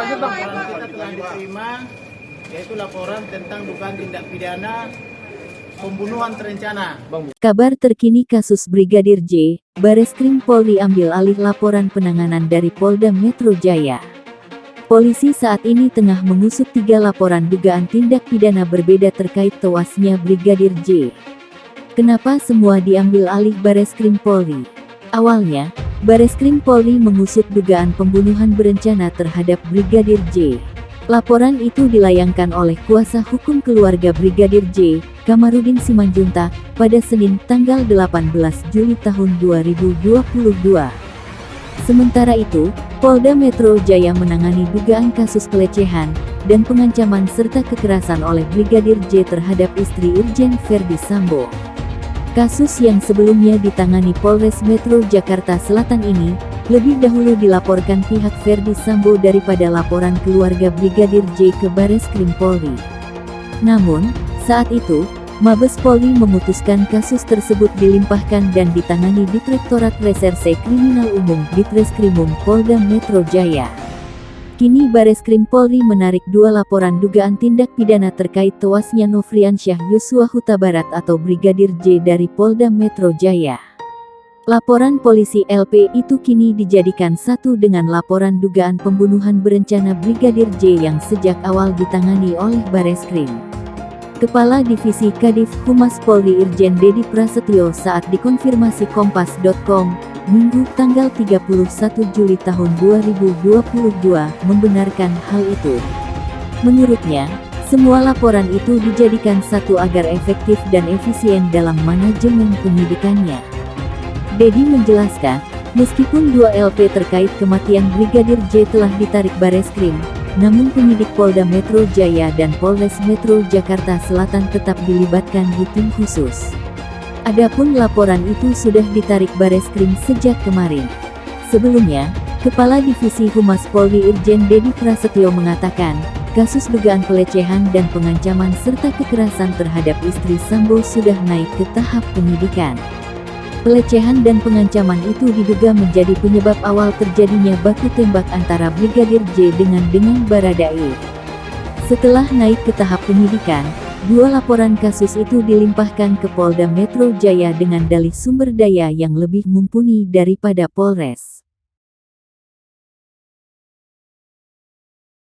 kita telah diterima, yaitu laporan tentang dugaan tindak pidana pembunuhan terencana. Kabar terkini kasus Brigadir J, Bareskrim Polri ambil alih laporan penanganan dari Polda Metro Jaya. Polisi saat ini tengah mengusut 3 laporan dugaan tindak pidana berbeda terkait tewasnya Brigadir J. Kenapa semua diambil alih Bareskrim Polri? Awalnya, Bareskrim Polri mengusut dugaan pembunuhan berencana terhadap Brigadir J. Laporan itu dilayangkan oleh kuasa hukum keluarga Brigadir J, Kamarudin Simanjuntak, pada Senin tanggal 18 Juli tahun 2022. Sementara itu, Polda Metro Jaya menangani dugaan kasus pelecehan dan pengancaman serta kekerasan oleh Brigadir J terhadap istri Irjen Verdi Sambo. Kasus yang sebelumnya ditangani Polres Metro Jakarta Selatan ini, lebih dahulu dilaporkan pihak Verdi Sambo daripada laporan keluarga Brigadir J ke Bareskrim Polri. Namun, saat itu, Mabes Polri memutuskan kasus tersebut dilimpahkan dan ditangani Direktorat Reserse Kriminal Umum Ditreskrimum Polda Metro Jaya. Kini Bareskrim Polri menarik 2 laporan dugaan tindak pidana terkait tewasnya Nofriansyah Yosua Huta Barat atau Brigadir J dari Polda Metro Jaya. Laporan polisi LP itu kini dijadikan satu dengan laporan dugaan pembunuhan berencana Brigadir J yang sejak awal ditangani oleh Bareskrim. Kepala Divisi Kadif Humas Polri Irjen Dedi Prasetyo saat dikonfirmasi Kompas.com, Minggu tanggal 31 Juli tahun 2022 membenarkan hal itu. Menurutnya, semua laporan itu dijadikan satu agar efektif dan efisien dalam manajemen penyidikannya. Dedi menjelaskan, meskipun 2 LP terkait kematian Brigadir J telah ditarik Bareskrim, namun penyidik Polda Metro Jaya dan Polres Metro Jakarta Selatan tetap dilibatkan di tim khusus. Adapun laporan itu sudah ditarik Bareskrim sejak kemarin. Sebelumnya, Kepala Divisi Humas Polri Irjen Dedi Prasetyo mengatakan, kasus dugaan pelecehan dan pengancaman serta kekerasan terhadap istri Sambo sudah naik ke tahap penyidikan. Pelecehan dan pengancaman itu diduga menjadi penyebab awal terjadinya baku tembak antara Brigadir J dengan Baradae. Setelah naik ke tahap penyidikan, 2 laporan kasus itu dilimpahkan ke Polda Metro Jaya dengan dalih sumber daya yang lebih mumpuni daripada Polres.